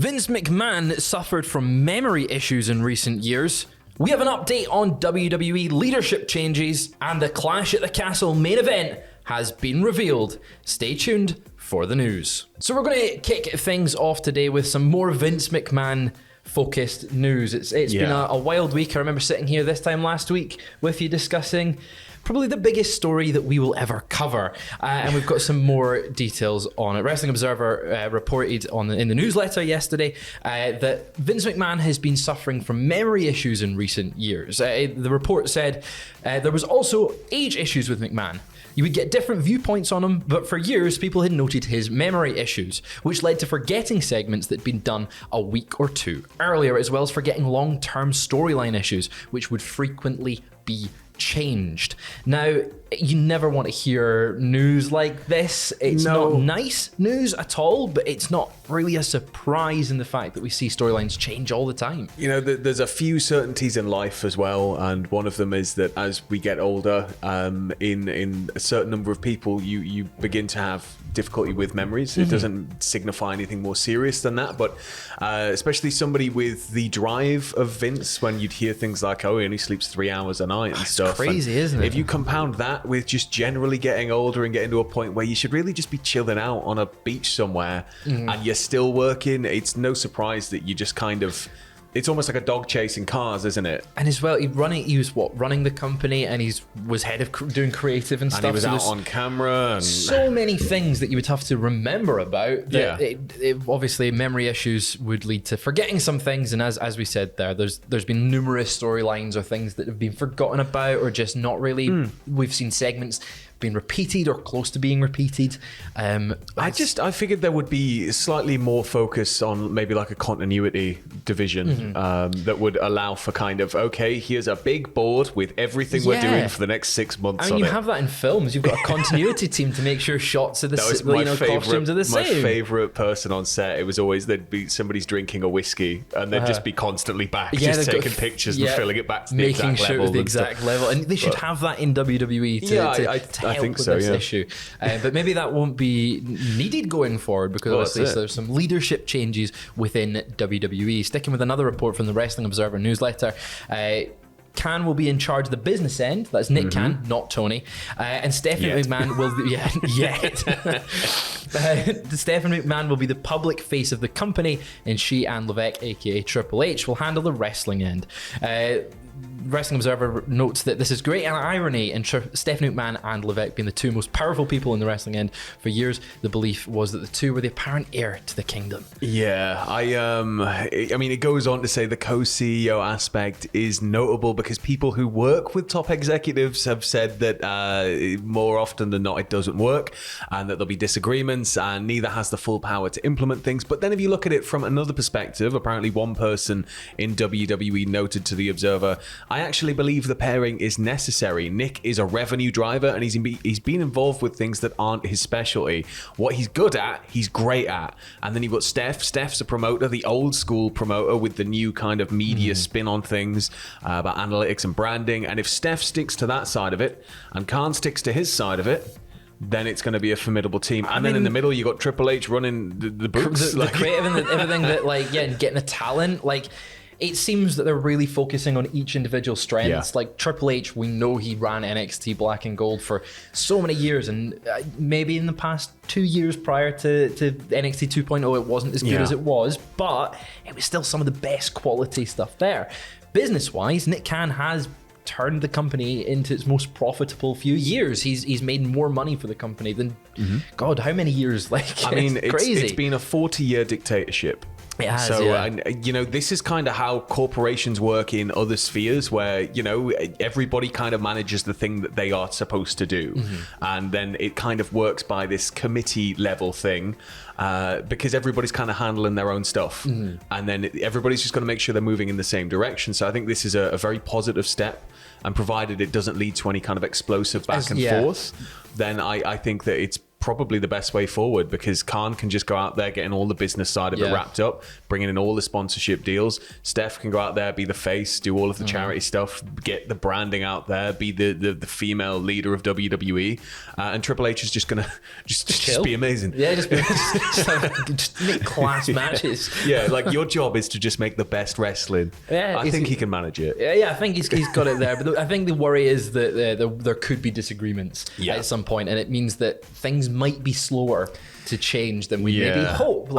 Vince McMahon suffered from memory issues in recent years. We have an update on WWE leadership changes, and the Clash at the Castle main event has been revealed. Stay tuned for the news. So we're going to kick things off today with some more Vince McMahon focused news. It's been a wild week. I remember sitting here this time last week with you discussing probably the biggest story that we will ever cover. And we've got some more details on it. Wrestling Observer reported in the newsletter yesterday that Vince McMahon has been suffering from memory issues in recent years. The report said there was also age issues with McMahon. You would get different viewpoints on him, but for years, people had noted his memory issues, which led to forgetting segments that had been done a week or two earlier, as well as forgetting long-term storyline issues, which would frequently be changed. Now, you never want to hear news like this. It's not nice news at all, but it's not really a surprise in the fact that we see storylines change all the time. You know, there's a few certainties in life as well, and one of them is that as we get older, in a certain number of people, you begin to have difficulty with memories. It doesn't signify anything more serious than that, but especially somebody with the drive of Vince, when you'd hear things like, oh, he only sleeps 3 hours a night and stuff. Crazy, and isn't it? If you compound that with just generally getting older and getting to a point where you should really just be chilling out on a beach somewhere and you're still working, it's no surprise that you just kind of... It's almost like a dog chasing cars, isn't it? And as well, he was running the company, and he was head of doing creative and stuff. And he was out on camera. And... so many things that you would have to remember about. That it obviously, memory issues would lead to forgetting some things. And as we said there's been numerous storylines or things that have been forgotten about or just not really. We've seen segments being repeated or close to being repeated. I figured there would be slightly more focus on maybe like a continuity division that would allow for kind of, okay, here's a big board with everything we're doing for the next 6 months. I mean, you have that in films. You've got a continuity team to make sure shots are the same, costumes are the same. My favorite person on set, it was always there'd be somebody's drinking a whiskey and they'd just be constantly back, just taking pictures and filling it back to the exact level. Making sure it's the exact level. And they should have that in WWE to help with this issue. But maybe that won't be needed going forward because obviously there's some leadership changes within WWE. Sticking with another report from the Wrestling Observer newsletter, Khan will be in charge of the business end. That's Nick Khan, not Tony. And Stephanie McMahon will... Stephanie McMahon will be the public face of the company, and she and Levesque, aka Triple H, will handle the wrestling end. Wrestling Observer notes that this is great an irony in Stephanie McMahon and Levesque being the two most powerful people in the wrestling end. For years, the belief was that the two were the apparent heir to the kingdom. Yeah, I mean, it goes on to say the co-CEO aspect is notable because people who work with top executives have said that more often than not it doesn't work and that there'll be disagreements and neither has the full power to implement things. But then if you look at it from another perspective, apparently one person in WWE noted to the Observer, I actually believe the pairing is necessary. Nick is a revenue driver and he's been involved with things that aren't his specialty. What he's good at, he's great at. And then you've got Steph. Steph's a promoter, the old school promoter with the new kind of media spin on things about analytics and branding. And if Steph sticks to that side of it and Khan sticks to his side of it, then it's going to be a formidable team. And then in the middle, you got Triple H running the books. The creative and everything that, and getting the talent, it seems that they're really focusing on each individual strengths. Like Triple H, we know he ran NXT Black and Gold for so many years, and maybe in the past 2 years prior to NXT 2.0, it wasn't as good as it was, but it was still some of the best quality stuff there. Business-wise, Nick Khan has turned the company into its most profitable few years. He's made more money for the company than God, how many years? It's crazy. It's been a 40-year dictatorship. It has, this is kind of how corporations work in other spheres where, everybody kind of manages the thing that they are supposed to do. And then it kind of works by this committee level thing because everybody's kind of handling their own stuff. And then everybody's just going to make sure they're moving in the same direction. So I think this is a very positive step. And provided it doesn't lead to any kind of explosive back and forth, then I think that it's probably the best way forward, because Khan can just go out there getting all the business side of it wrapped up, bringing in all the sponsorship deals. Steph can go out there, be the face, do all of the charity stuff, get the branding out there, be the female leader of WWE, and Triple H is just gonna just be amazing. Yeah, just make class matches. Yeah, like your job is to just make the best wrestling. Yeah, I think he can manage it. Yeah, I think he's got it there. But I think the worry is that there could be disagreements at some point, and it means that things might be slower to change than we maybe hope.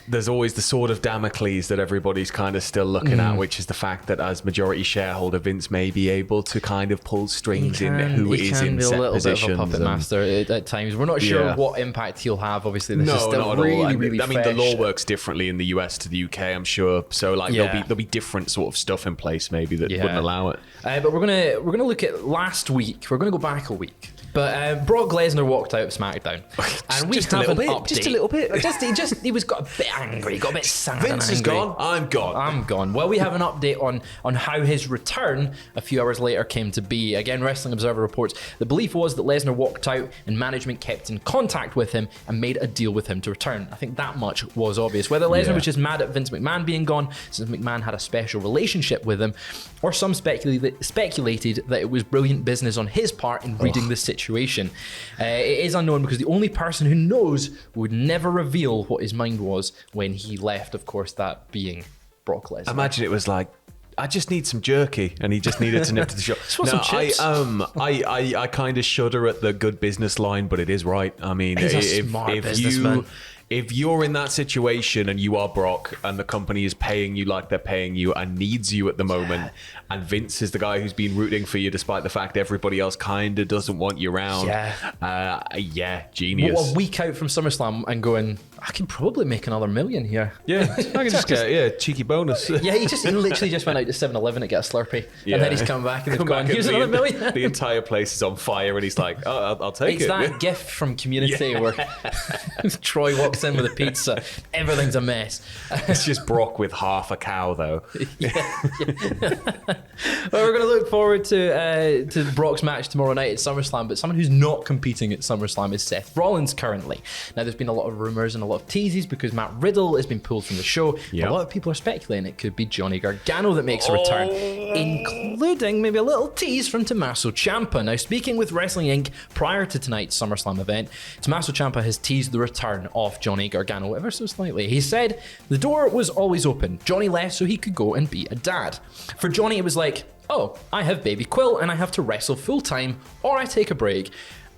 There's always the sword of Damocles that everybody's kind of still looking at, which is the fact that as majority shareholder, Vince may be able to kind of pull strings in who is in set positions. He can be a little bit of a puppet master at times. We're not sure what impact he'll have. Obviously, this is still not really, at all. really I mean, the law works differently in the US to the UK, I'm sure. So like there'll be different sort of stuff in place maybe that wouldn't allow it. But we're gonna look at last week. We're gonna go back a week. But Brock Lesnar walked out of SmackDown, and we have an update. Just a little bit. He got a bit angry, got a bit sad. Vince is gone. I'm gone. Well, we have an update on how his return a few hours later came to be. Again, Wrestling Observer reports the belief was that Lesnar walked out and management kept in contact with him and made a deal with him to return. I think that much was obvious. Whether Lesnar was just mad at Vince McMahon being gone, since McMahon had a special relationship with him, or some speculated that it was brilliant business on his part in reading the situation. It is unknown because the only person who knows would never reveal what his mind was when he left, of course, that being Brock Lesnar. Imagine it was like, I just need some jerky, and he just needed to nip to the shop. Some chips. I kind of shudder at the good business line, but it is right. I mean, he's a smart businessman. If you're in that situation and you are Brock and the company is paying you like they're paying you and needs you at the moment, and Vince is the guy who's been rooting for you despite the fact everybody else kind of doesn't want you around. Genius. A week out from SummerSlam and going, I can probably make another $1 million here. Yeah, I can just get cheeky bonus. He literally just went out to 7-Eleven to get a Slurpee, and then he's come back and they've gone, here's another $1 million. The entire place is on fire, and he's like, oh, I'll take it. It's that gift from Community where Troy walks in with a pizza, everything's a mess. It's just Brock with half a cow, though. Well, we're going to look forward to Brock's match tomorrow night at SummerSlam, but someone who's not competing at SummerSlam is Seth Rollins currently. Now, there's been a lot of rumors and a lot of teases because Matt Riddle has been pulled from the show. A lot of people are speculating it could be Johnny Gargano that makes a return, including maybe a little tease from Tommaso Ciampa. Now, speaking with Wrestling Inc. prior to tonight's SummerSlam event, Tommaso Ciampa has teased the return of Johnny Gargano ever so slightly. He said the door was always open. Johnny left so he could go and be a dad. For Johnny, it was like, oh, I have baby Quill and I have to wrestle full time, or I take a break.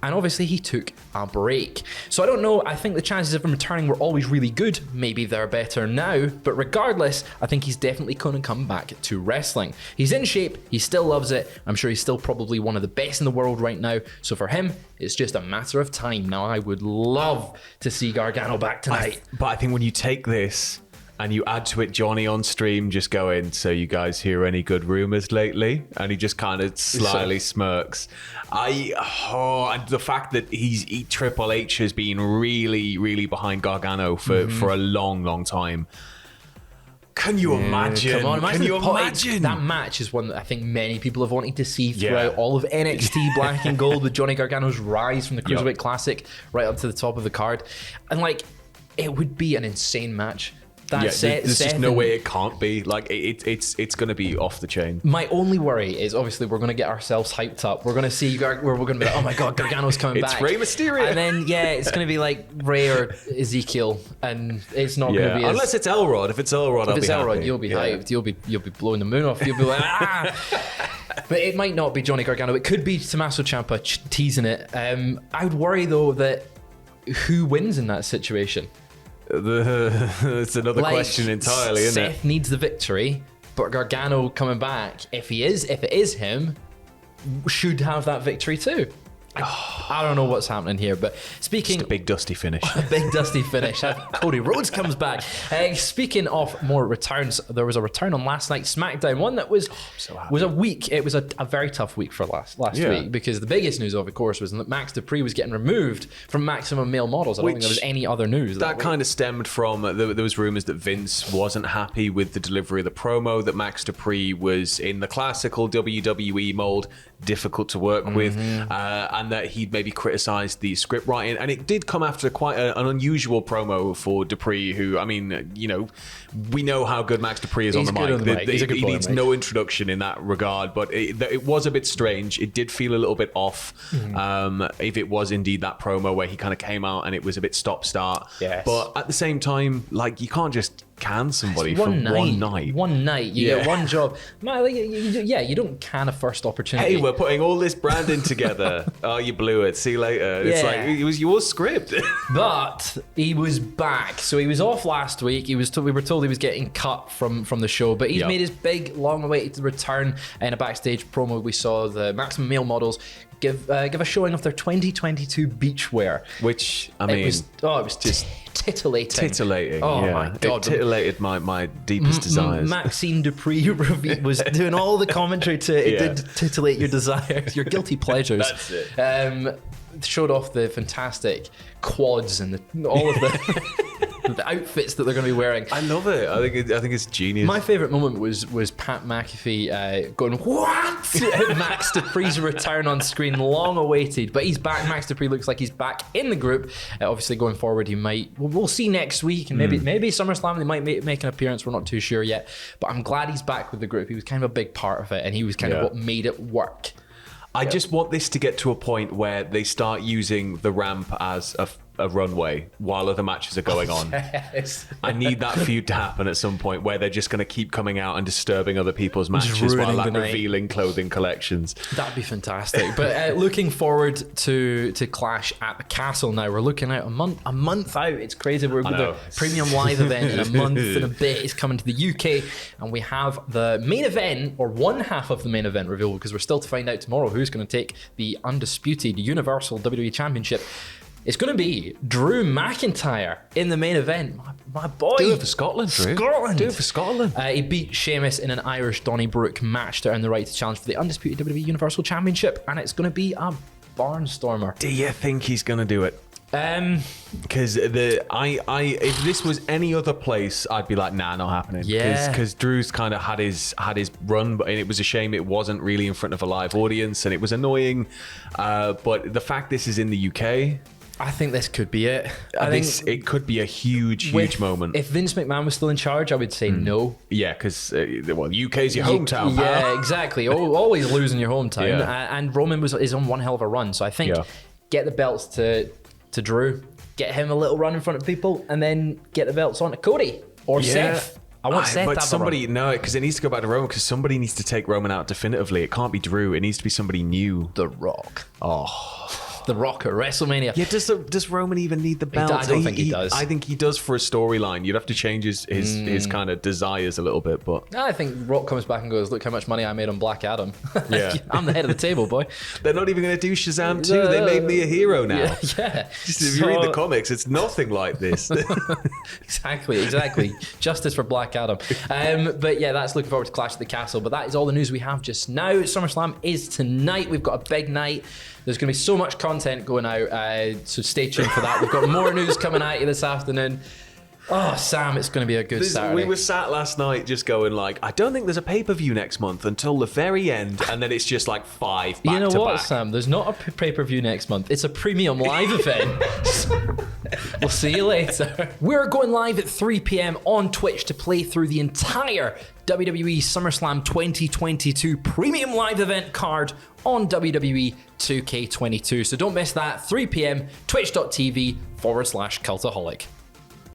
And obviously he took a break. So I don't know, I think the chances of him returning were always really good. Maybe they're better now, but regardless, I think he's definitely going to come back to wrestling. He's in shape, he still loves it. I'm sure he's still probably one of the best in the world right now. So for him, it's just a matter of time. Now, I would love to see Gargano back tonight. But I think when you take this and you add to it Johnny on stream just going, so you guys hear any good rumors lately? And he just kind of slyly smirks. And the fact that Triple H has been really, really behind Gargano for a long, long time. Can you imagine? Come on, Can you imagine? That match is one that I think many people have wanted to see throughout all of NXT Black and Gold, with Johnny Gargano's rise from the Cruiserweight Classic right up to the top of the card. And it would be an insane match. There's just no way it can't be. Like it's going to be off the chain. My only worry is obviously we're going to get ourselves hyped up. We're going to see we're going to be like, oh my god, Gargano's coming back. It's Rey Mysterio, and then it's going to be like Rey or Ezekiel, and it's not going to be unless it's Elrod. If it's Elrod, I'll be happy. You'll be hyped. You'll be blowing the moon off. You'll be like But it might not be Johnny Gargano. It could be Tommaso Ciampa teasing it. I would worry though that who wins in that situation. It's another question entirely, isn't it? Seth needs the victory, but Gargano coming back, if it is him, should have that victory too. I don't know what's happening here, but speaking... Just a big dusty finish. A big dusty finish. Cody Rhodes comes back. Speaking of more returns, there was a return on last night's SmackDown, one that was a week. It was a very tough week for last week, because the biggest news of course, was that Max Dupree was getting removed from Maximum Male Models. I don't think there was any other news. That kind of stemmed from, there was rumours that Vince wasn't happy with the delivery of the promo, that Max Dupree was in the classical WWE mold, difficult to work with, and and that he'd maybe criticized the script writing. And it did come after quite an unusual promo for Dupree, who, I mean, you know, we know how good Max Dupree is on the mic. He's a good he needs no introduction in that regard, but it was a bit strange. It did feel a little bit off. If it was indeed that promo where he kind of came out and it was a bit stop-start. Yes. But at the same time, like, you can't just can somebody for one night. One night, you get one job. Man, like, you don't can a first opportunity. Hey, we're putting all this branding together. Oh, you blew it. See you later. It's like, it was your script. But he was back. So he was off last week. We were told he was getting cut from the show, but he's made his big, long-awaited return. In a backstage promo, we saw the Maximum Male Models give a showing of their 2022 beachwear. Which, I mean, it was just titillating. Oh my God. It titillated my deepest desires. Maxine Dupree was doing all the commentary it did titillate your desires, your guilty pleasures. That's it. Showed off the fantastic quads and all of the the outfits that they're going to be wearing. I love it. I think it's genius. My favourite moment was Pat McAfee going, "What?" Max Dupree's return on screen, long awaited, but he's back. Max Dupree looks like he's back in the group. Obviously, going forward, we'll see next week, and maybe SummerSlam they might make an appearance. We're not too sure yet, but I'm glad he's back with the group. He was kind of a big part of it, and he was kind of what made it work. I just want this to get to a point where they start using the ramp as a runway while other matches are going on. Yes. I need that feud to happen at some point where they're just going to keep coming out and disturbing other people's matches while revealing clothing collections. That'd be fantastic. But looking forward to Clash at the Castle now. We're looking out a month out. It's crazy. We're with a premium live event in a month and a bit. It's coming to the UK, and we have the main event, or one half of the main event reveal, because we're still to find out tomorrow who's going to take the undisputed Universal WWE Championship. It's going to be Drew McIntyre in the main event. My boy. Do it for Scotland, Drew. Do it for Scotland. He beat Sheamus in an Irish Donnybrook match to earn the right to challenge for the undisputed WWE Universal Championship, and it's going to be a barnstormer. Do you think he's going to do it? Because if this was any other place, I'd be like, nah, not happening. Yeah. Because Drew's kind of had his run, but it was a shame it wasn't really in front of a live audience, and it was annoying. But the fact this is in the UK, I think this could be it. It could be a huge moment. If Vince McMahon was still in charge, I would say no. Yeah, because UK's your hometown. Yeah, exactly. Always losing your hometown. Yeah. And Roman is on one hell of a run, so I think get the belts to Drew, get him a little run in front of people, and then get the belts on to Cody or Seth. I want Seth to have a run. No, because it needs to go back to Roman, because somebody needs to take Roman out definitively. It can't be Drew. It needs to be somebody new. The Rock. Oh. The Rock at WrestleMania. Yeah, does Roman even need the belt? I don't think he does. I think he does for a storyline. You'd have to change his kind of desires a little bit, but I think Rock comes back and goes, "Look how much money I made on Black Adam. Yeah, I'm the head of the table, boy." They're not even going to do Shazam 2. They made me a hero now. Yeah. Just, if you read the comics, it's nothing like this. Exactly. Justice for Black Adam. But yeah, that's looking forward to Clash at the Castle. But that is all the news we have just now. SummerSlam is tonight. We've got a big night. There's going to be so much content going out, so stay tuned for that. We've got more news coming at you this afternoon. Oh, Sam, it's going to be a good Saturday. We were sat last night just going like, I don't think there's a pay-per-view next month until the very end, and then it's just like 5 back to back. You know what, Sam? There's not a pay-per-view next month. It's a premium live event. We'll see you later. We're going live at 3 p.m. on Twitch to play through the entire WWE SummerSlam 2022 premium live event card on WWE 2K22. So don't miss that, 3 p.m, twitch.tv/Cultaholic.